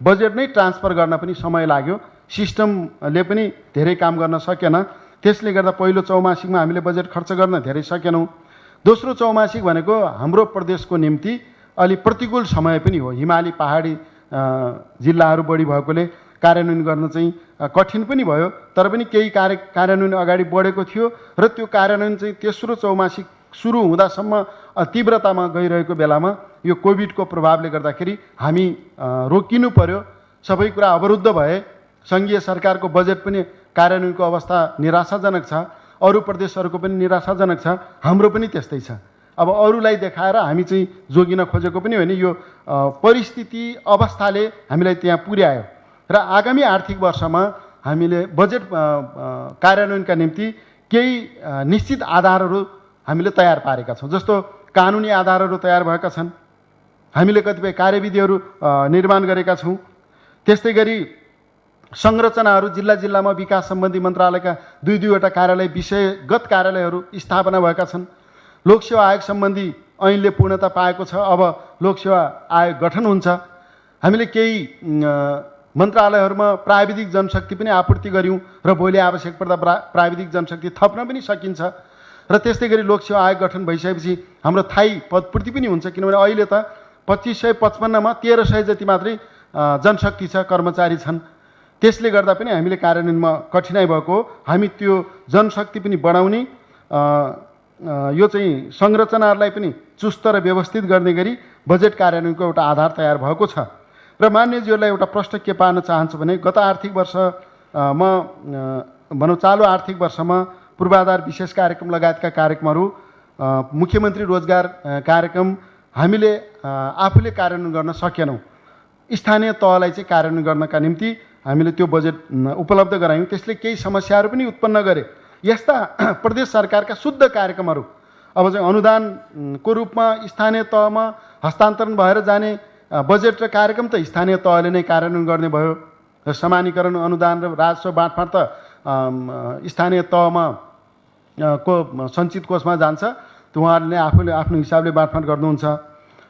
बजेट नै ट्रान्सफर गर्न पनि समय लाग्यो, सिस्टमले पनि धेरै काम गर्न सकेन। त्यसले गर्दा पहिलो चौमासिकमा हामीले बजेट खर्च गर्न धेरै सकेनौँ। दोस्रो चौमासिक भनेको हाम्रो प्रदेशको निम्ति अलि प्रतिकूल समय पनि हो। हिमाली पहाडी जिल्लाहरू बढी भएकोले कार्यान्वयन गर्न चाहिँ कठिन पनि भयो, तर पनि केही कार्यान्वयन अगाडि बढेको थियो र त्यो कार्यान्वयन चाहिँ तेस्रो चौमासिक सुरु हुँदासम्म तीव्रतामा गइरहेको बेलामा यो कोभिडको प्रभावले गर्दाखेरि हामी रोकिनु पर्यो। सबै कुरा अवरुद्ध भए। सङ्घीय सरकारको बजेट पनि कार्यान्वयनको अवस्था निराशाजनक छ, अरू प्रदेशहरूको पनि निराशाजनक छ, हाम्रो पनि त्यस्तै छ। अब अरूलाई देखाएर हामी चाहिँ जोगिन खोजेको पनि होइन, यो परिस्थिति अवस्थाले हामीलाई त्यहाँ पुर्यायो। र आगामी आर्थिक वर्षमा हामीले बजेट कार्यान्वयनका निम्ति केही निश्चित आधारहरू हामीले तयार पारेका छौँ। जस्तो कानुनी आधारहरू तयार भएका छन्, हामीले कतिपय कार्यविधिहरू निर्माण गरेका छौँ। त्यस्तै गरी संरचनाहरू जिल्ला जिल्लामा विकास सम्बन्धी मन्त्रालयका दुईवटा कार्यालय, विषयगत कार्यालयहरू स्थापना भएका छन्। लोकसेवा आयोग सम्बन्धी ऐनले पूर्णता पाएको छ, अब लोकसेवा आयोग गठन हुन्छ। हामीले केही मन्त्रालयहरूमा प्राविधिक जनशक्ति पनि आपूर्ति गऱ्यौँ र भोलि आवश्यक पर्दा प्राविधिक जनशक्ति थप्न पनि सकिन्छ। र त्यस्तै गरी लोकसेवा आयोग गठन भइसकेपछि हाम्रो थायी पदपूर्ति पनि हुन्छ, किनभने अहिले त 2555मा 1300 जति मात्रै जनशक्ति छ, कर्मचारी छन्। त्यसले गर्दा पनि हामीले कार्यान्वयनमा कठिनाइ भएको हो। हामी त्यो जनशक्ति पनि बढाउने, यो चाहिँ संरचनाहरूलाई पनि चुस्त र व्यवस्थित गर्ने गरी बजेट कार्यान्वयनको एउटा आधार तयार भएको छ। र मान्यजीहरूलाई एउटा प्रश्न के पार्न चाहन्छु भने, गत आर्थिक वर्षमा भनौँ चालु आर्थिक वर्षमा पूर्वाधार विशेष कार्यक्रम लगायतका कार्यक्रमहरू, मुख्यमन्त्री रोजगार कार्यक्रम हामीले आफूले कार्यान्वयन गर्न सकेनौँ। स्थानीय तहलाई चाहिँ कार्यान्वयन गर्नका निम्ति हामीले त्यो बजेट उपलब्ध गरायौँ। त्यसले केही समस्याहरू पनि उत्पन्न गरे। यस्ता प्रदेश सरकारका शुद्ध कार्यक्रमहरू अब चाहिँ अनुदानको रूपमा स्थानीय तहमा हस्तान्तरण भएर जाने बजेट र कार्यक्रम त स्थानीय तहले नै कार्यान्वयन गर्ने भयो। समानीकरण अनुदान र राजस्व बाँडफाँड त स्थानीय तहमा को सञ्चित कोषमा जान्छ, त्यो उहाँहरूले नै आफूले आफ्नो हिसाबले बाँडफाँड गर्नुहुन्छ।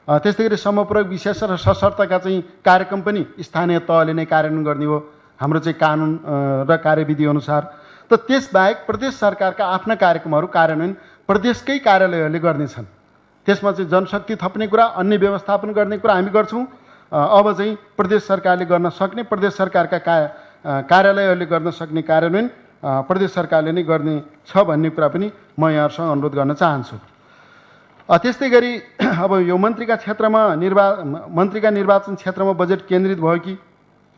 त्यस्तै गरी समप्रयोग विशेष र सशर्तका चाहिँ कार्यक्रम पनि स्थानीय तहले नै कार्यान्वयन गर्ने हो हाम्रो चाहिँ कानुन र कार्यविधि अनुसार। त त्यसबाहेक प्रदेश सरकारका आफ्ना कार्यक्रमहरू कार्यान्वयन प्रदेशकै कार्यालयहरूले गर्नेछन्। त्यसमा चाहिँ जनशक्ति थप्ने कुरा, अन्य व्यवस्थापन गर्ने कुरा हामी गर्छौँ। अब चाहिँ प्रदेश सरकारले गर्न सक्ने, प्रदेश सरकारका कार्यालयहरूले गर्न सक्ने कार्यान्वयन प्रदेश सरकारले नै गर्ने छ भन्ने कुरा पनि म यहाँहरूसँग अनुरोध गर्न चाहन्छु। त्यस्तै गरी अब यो मन्त्रीका निर्वाचन क्षेत्रमा बजेट केन्द्रित भयो कि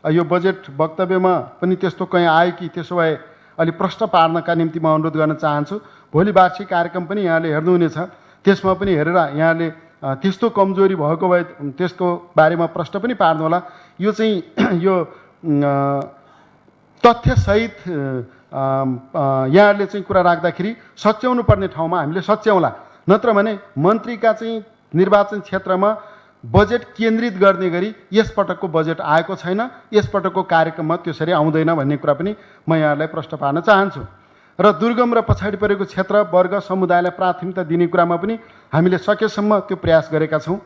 यो बजेट वक्तव्यमा पनि त्यस्तो कहीँ आयो कि, त्यसो भए अलि प्रश्न पार्नका निम्ति म अनुरोध गर्न चाहन्छु। भोलि वार्षिक कार्यक्रम पनि यहाँले हेर्नुहुनेछ, त्यसमा पनि हेरेर यहाँले त्यस्तो कमजोरी भएको भए त्यसको बारेमा प्रश्न पनि पार्नुहोला। यो चाहिँ यो तथ्यसहित यहाँहरूले चाहिँ कुरा राख्दाखेरि सच्याउनु पर्ने ठाउँमा हामीले सच्याउला, नत्र भने मन्त्रीका चाहिँ निर्वाचन क्षेत्रमा बजेट केन्द्रित गर्ने गरी यसपटकको बजेट आएको छैन, यसपटकको कार्यक्रममा त्यसरी आउँदैन भन्ने कुरा पनि म यहाँहरूलाई प्रश्न पार्न चाहन्छु। र दुर्गम र पछाडि परेको क्षेत्र वर्ग समुदायलाई प्राथमिकता दिने कुरामा पनि हामीले सकेसम्म त्यो प्रयास गरेका छौँ।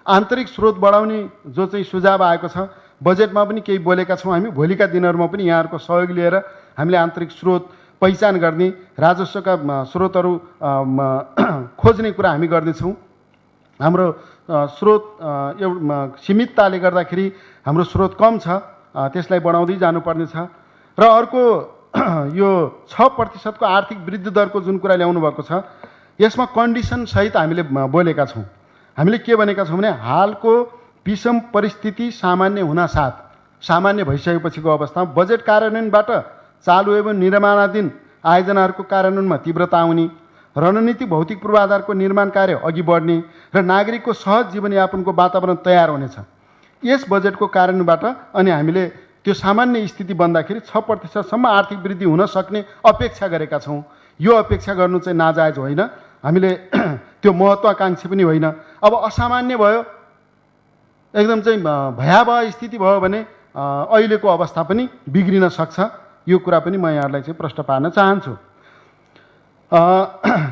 आन्तरिक स्रोत बढाउने जो चाहिँ सुझाव आएको छ, बजेटमा पनि केही बोलेका छौँ हामी। भोलिका दिनहरूमा पनि यहाँहरूको सहयोग लिएर हामीले आन्तरिक स्रोत पहिचान गर्ने, राजस्वका स्रोतहरू खोज्ने कुरा हामी गर्नेछौँ। हाम्रो स्रोत सीमितताले गर्दाखेरि हाम्रो स्रोत कम छ, त्यसलाई बढाउँदै जानुपर्ने छ। र अर्को यो 6% आर्थिक वृद्धि दरको जुन कुरा ल्याउनु भएको छ, यसमा कन्डिसनसहित हामीले बोलेका छौँ। हामीले के भनेका छौँ भने हालको विषम परिस्थिति सामान्य हुनासाथ, सामान्य भइसकेपछिको अवस्थामा बजेट कार्यान्वयनबाट चालु एवं निर्माणाधीन आयोजनाहरूको कार्यान्वयनमा तीव्रता आउने, रणनीतिक भौतिक पूर्वाधारको निर्माण कार्य अघि बढ्ने र नागरिकको सहज जीवनयापनको वातावरण तयार हुनेछ। यस बजेटको कार्यान्वयनबाट अनि हामीले त्यो सामान्य स्थिति बन्दाखेरि 6%सम्म आर्थिक वृद्धि हुन सक्ने अपेक्षा गरेका छौँ। यो अपेक्षा गर्नु चाहिँ नाजायज होइन, हामीले त्यो महत्त्वाकाङ्क्षी पनि होइन। अब असामान्य भयो, एकदम चाहिँ भयावह स्थिति भयो भने अहिलेको अवस्था पनि बिग्रिन सक्छ। यो कुरा पनि म यहाँहरूलाई चाहिँ प्रश्न पार्न चाहन्छु।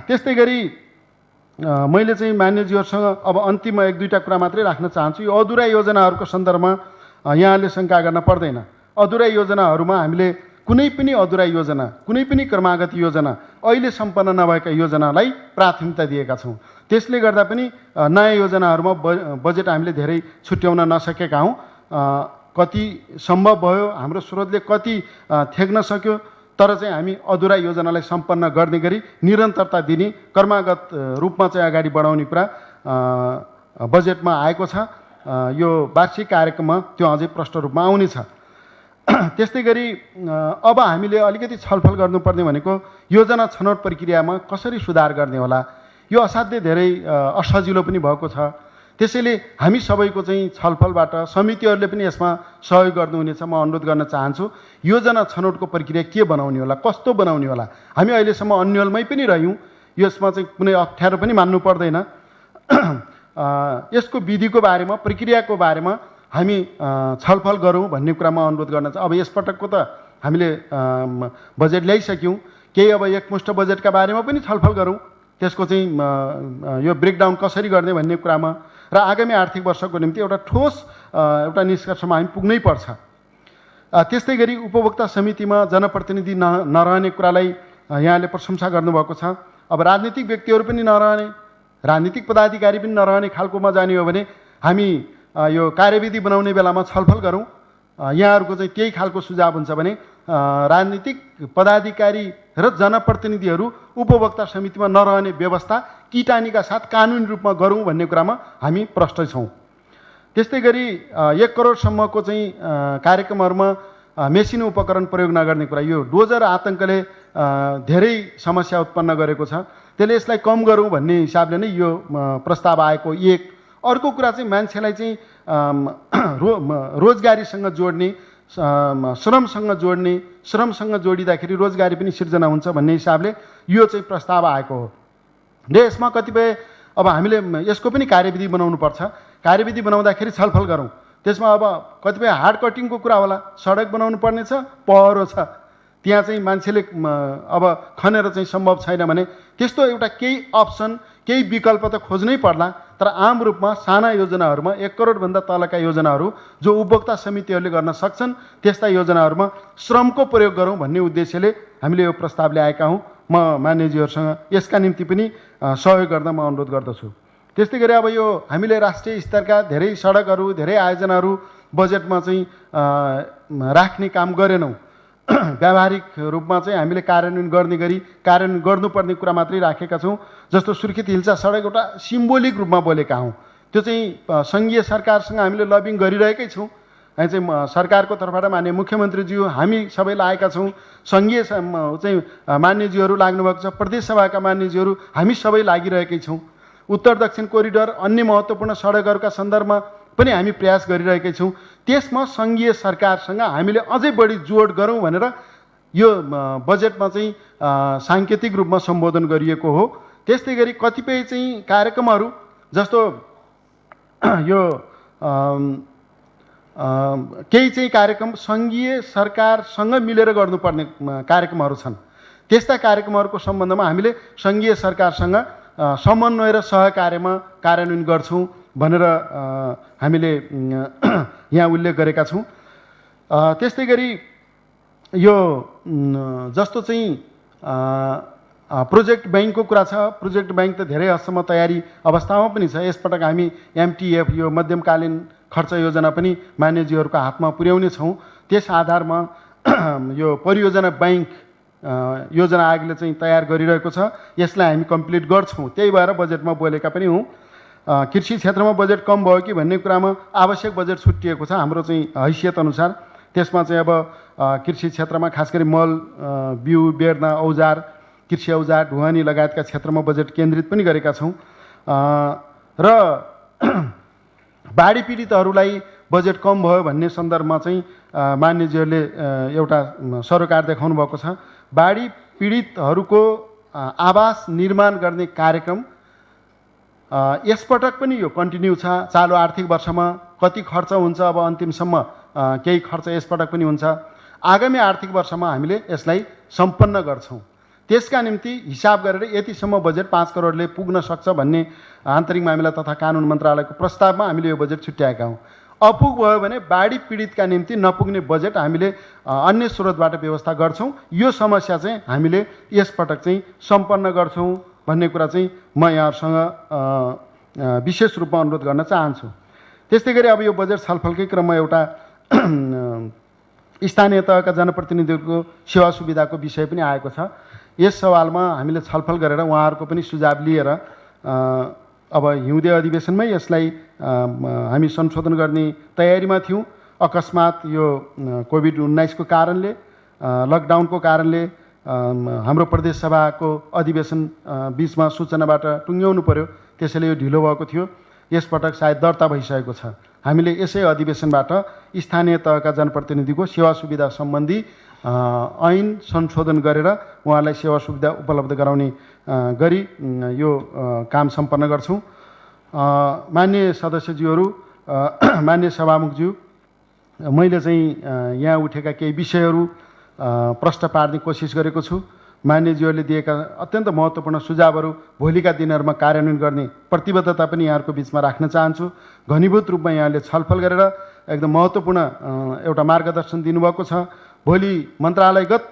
त्यस्तै गरी मैले चाहिँ मान्यज्यूहरूसँग अब अन्तिममा 1-2टा कुरा मात्रै राख्न चाहन्छु। यो अधुरा योजनाहरूको सन्दर्भमा यहाँले शङ्का गर्न पर्दैन। अधुरा योजनाहरूमा हामीले कुनै पनि अधुरा योजना, कुनै पनि क्रमागत योजना, अहिले सम्पन्न नभएका योजनालाई प्राथमिकता दिएका छौँ। त्यसले गर्दा पनि नयाँ योजनाहरूमा बजेट हामीले धेरै छुट्याउन नसकेका हौँ। कति सम्भव भयो, हाम्रो स्रोतले कति थेग्न सक्यो, तर चाहिँ हामी अधुरा योजनालाई सम्पन्न गर्ने गरी निरन्तरता दिने, क्रमागत रूपमा चाहिँ अगाडि बढाउने कुरा बजेटमा आएको छ। यो वार्षिक कार्यक्रममा त्यो अझै प्रष्ट रूपमा आउनेछ। त्यस्तै गरी अब हामीले अलिकति छलफल गर्नुपर्ने भनेको योजना छनौट प्रक्रियामा कसरी सुधार गर्ने होला। यो असाध्यै धेरै असजिलो पनि भएको छ। त्यसैले हामी सबैको चाहिँ छलफलबाट समितिहरूले पनि यसमा सहयोग गर्नुहुनेछ। म अनुरोध गर्न चाहन्छु, योजना छनौटको प्रक्रिया के बनाउने होला, कस्तो बनाउने होला। हामी अहिलेसम्म अन्यलमै पनि रह्यौँ, यसमा चाहिँ कुनै अप्ठ्यारो पनि मान्नु पर्दैन। यसको विधिको बारेमा, प्रक्रियाको बारेमा हामी छलफल गरौँ भन्ने कुरामा अनुरोध गर्न चाहन्छु। अब यसपटकको त हामीले बजेट ल्याइसक्यौँ, केही अब एकमुष्ट बजेटका बारेमा पनि छलफल गरौँ, त्यसको चाहिँ यो ब्रेकडाउन कसरी गर्ने भन्ने कुरामा, र आगामी आर्थिक वर्षको निम्ति एउटा ठोस एउटा निष्कर्षमा हामी पुग्नै पर्छ। त्यस्तै गरी उपभोक्ता समितिमा जनप्रतिनिधि नरहने कुरालाई यहाँले प्रशंसा गर्नुभएको छ। अब राजनीतिक व्यक्तिहरू पनि नरहने, राजनीतिक पदाधिकारी पनि नरहने खालकोमा जाने हो भने हामी यो कार्यविधि बनाउने बेलामा छलफल गरौँ। यहाँहरूको चाहिँ त्यही खालको सुझाव हुन्छ भने राजनीतिक पदाधिकारी र जनप्रतिनिधिहरू उपभोक्ता समितिमा नरहने व्यवस्था किटानीका साथ कानुनी रूपमा गरौँ भन्ने कुरामा हामी प्रष्ट छौँ। त्यस्तै गरी 1 करोडसम्मको चाहिँ कार्यक्रमहरूमा मेसिन उपकरण प्रयोग नगर्ने कुरा, यो डोजर आतङ्कले धेरै समस्या उत्पन्न गरेको छ। त्यसले यसलाई कम गरौँ भन्ने हिसाबले नै यो प्रस्ताव आएको एक। अर्को कुरा चाहिँ मान्छेलाई चाहिँ रोजगारीसँग जोड्ने, श्रमसँग जोड्ने, श्रमसँग जोडिँदाखेरि रोजगारी पनि सिर्जना हुन्छ भन्ने हिसाबले यो चाहिँ प्रस्ताव आएको हो। र यसमा कतिपय अब हामीले यसको पनि कार्यविधि बनाउनु पर्छ। कार्यविधि बनाउँदाखेरि छलफल गरौँ। त्यसमा अब कतिपय हार्ड कटिङको कुरा होला, सडक बनाउनु पर्ने छ, पहरो छ, त्यहाँ चाहिँ मान्छेले अब खनेर चाहिँ सम्भव छैन भने त्यस्तो एउटा केही अप्सन, केही विकल्प त खोज्नै पर्ला। तर आम रूपमा साना योजनाहरूमा 1 करोडभन्दा तलका योजनाहरू जो उपभोक्ता समितिहरूले गर्न सक्छन्, त्यस्ता योजनाहरूमा श्रमको प्रयोग गरौँ भन्ने उद्देश्यले हामीले यो प्रस्ताव ल्याएका हौँ। म मान्यजीहरूसँग यसका निम्ति पनि सहयोग गर्न म अनुरोध गर्दछु। त्यस्तै गरी अब यो हामीले राष्ट्रिय स्तरका धेरै सडकहरू धेरै आयोजनाहरू बजेटमा चाहिँ राख्ने काम गरेनौँ। व्यावहारिक रूपमा चाहिँ हामीले कार्यान्वयन गर्ने गरी कार्यान्वयन गर्नुपर्ने कुरा मात्रै राखेका छौँ। जस्तो सुर्खेत हिल्सा सडक एउटा सिम्बोलिक रूपमा बोलेका हौँ। त्यो चाहिँ सङ्घीय सरकारसँग हामीले लबिङ गरिरहेकै छौँ। हामी चाहिँ सरकारको तर्फबाट मान्य मुख्यमन्त्रीज्यू हामी सबै लागेका छौँ। सङ्घीय चाहिँ मान्यज्यूहरू लाग्नुभएको छ, प्रदेश सभाका मान्यज्यूहरू हामी सबै लागिरहेकै छौँ। उत्तर दक्षिण कोरिडोर अन्य महत्त्वपूर्ण सडकहरूका सन्दर्भमा पनि हामी प्रयास गरिरहेकै छौँ। त्यसमा सङ्घीय सरकारसँग हामीले अझै बढी जोड गरौँ भनेर यो बजेटमा चाहिँ साङ्केतिक रूपमा सम्बोधन गरिएको हो। त्यस्तै गरी कतिपय चाहिँ कार्यक्रमहरू जस्तो यो केही चाहिँ कार्यक्रम सङ्घीय सरकारसँग मिलेर गर्नुपर्ने कार्यक्रमहरू छन्। त्यस्ता कार्यक्रमहरूको सम्बन्धमा हामीले सङ्घीय सरकारसँग समन्वय र सहकार्यमा कार्यान्वयन गर्छौँ भनेर हामीले यहाँ उल्लेख गरेका छौँ। त्यस्तै गरी यो जस्तो चाहिँ प्रोजेक्ट ब्याङ्कको कुरा छ। प्रोजेक्ट ब्याङ्क त धेरै हदसम्म तयारी अवस्थामा पनि छ। यसपटक हामी एमटिएफ यो मध्यमकालीन खर्च योजना पनि मान्यजीहरूको हातमा पुर्याउने छौँ। त्यस आधारमा यो परियोजना ब्याङ्क योजना आयोगले चाहिँ तयार गरिरहेको छ। यसलाई हामी कम्प्लिट गर्छौँ। त्यही भएर बजेटमा बोलेका पनि हौँ। कृषि क्षेत्रमा बजेट कम भयो कि भन्ने कुरामा आवश्यक बजेट छुट्टिएको छ हाम्रो चाहिँ हैसियत अनुसार। त्यसमा चाहिँ अब कृषि क्षेत्रमा खास गरी मल बिउ बेर्ना औजार कृषि औजार ढुवानी लगायतका क्षेत्रमा बजेट केन्द्रित पनि गरेका छौँ। र बाढी पीडितहरूलाई बजेट कम भयो भन्ने सन्दर्भमा चाहिँ मान्यजीहरूले एउटा सरोकार देखाउनु भएको छ। बाढी पीडितहरूको आवास निर्माण गर्ने कार्यक्रम यसपटक पनि यो कन्टिन्यू छ। चालु आर्थिक वर्षमा कति खर्च हुन्छ अब अन्तिमसम्म केही खर्च यसपटक पनि हुन्छ। आगामी आर्थिक वर्षमा हामीले यसलाई सम्पन्न गर्छौँ। त्यसका निम्ति हिसाब गरेर यतिसम्म बजेट 5 करोडले पुग्न सक्छ भन्ने आन्तरिक मामिला तथा कानुन मन्त्रालयको प्रस्तावमा हामीले यो बजेट छुट्याएका हौँ। अपुग भयो भने बाढी पीडितका निम्ति नपुग्ने बजेट हामीले अन्य स्रोतबाट व्यवस्था गर्छौँ। यो समस्या चाहिँ हामीले यसपटक चाहिँ सम्पन्न गर्छौँ भन्ने कुरा चाहिँ म यहाँहरूसँग विशेष रूपमा अनुरोध गर्न चाहन्छु। त्यस्तै गरी अब यो बजेट छलफलकै क्रममा एउटा स्थानीय तहका जनप्रतिनिधिहरूको सेवा सुविधाको विषय पनि आएको छ। यस सवालमा हामीले छलफल गरेर उहाँहरूको पनि सुझाव लिएर अब हिउँदे अधिवेशनमै यसलाई हामी संशोधन गर्ने तयारीमा थियौँ। अकस्मात यो कोभिड-19 को कारणले लकडाउनको कारणले हाम्रो प्रदेश सभाको अधिवेशन बिचमा सूचनाबाट टुङ्ग्याउनु पर्यो। त्यसैले यो ढिलो भएको थियो। यसपटक सायद दर्ता भइसकेको छ। हामीले यसै अधिवेशनबाट स्थानीय तहका जनप्रतिनिधिको सेवा सुविधा सम्बन्धी ऐन संशोधन गरेर उहाँलाई सेवा सुविधा उपलब्ध गराउने गरी यो काम सम्पन्न गर्छौँ। मान्य सदस्यज्यूहरू, मान्य सभामुखज्यू, मैले चाहिँ यहाँ उठेका केही विषयहरू प्रश्न पार्ने कोसिस गरेको छु। मान्यज्यूहरूले दिएका अत्यन्त महत्त्वपूर्ण सुझावहरू भोलिका दिनहरूमा कार्यान्वयन गर्ने प्रतिबद्धता पनि यहाँहरूको बिचमा राख्न चाहन्छु। घनीभूत रूपमा यहाँले छलफल गरेर एकदम महत्त्वपूर्ण एउटा मार्गदर्शन दिनुभएको छ। भोलि मन्त्रालयगत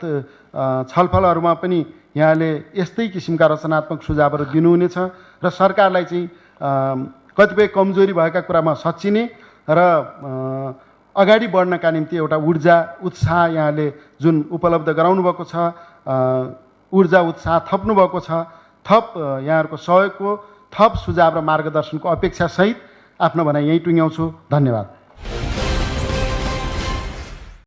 छलफलहरूमा पनि यहाँले यस्तै किसिमका रचनात्मक सुझावहरू दिनुहुनेछ र सरकारलाई चाहिँ कतिपय कमजोरी भएका कुरामा सच्चिने र अगाडि बढ्नका निम्ति एउटा ऊर्जा उत्साह यहाँले जुन उपलब्ध गराउनु भएको छ, ऊर्जा उत्साह थप्नु भएको छ, थप यहाँहरूको सहयोगको थप सुझाव र मार्गदर्शनको अपेक्षासहित आफ्नो भनाइ यहीँ टुङ्ग्याउँछु। धन्यवाद।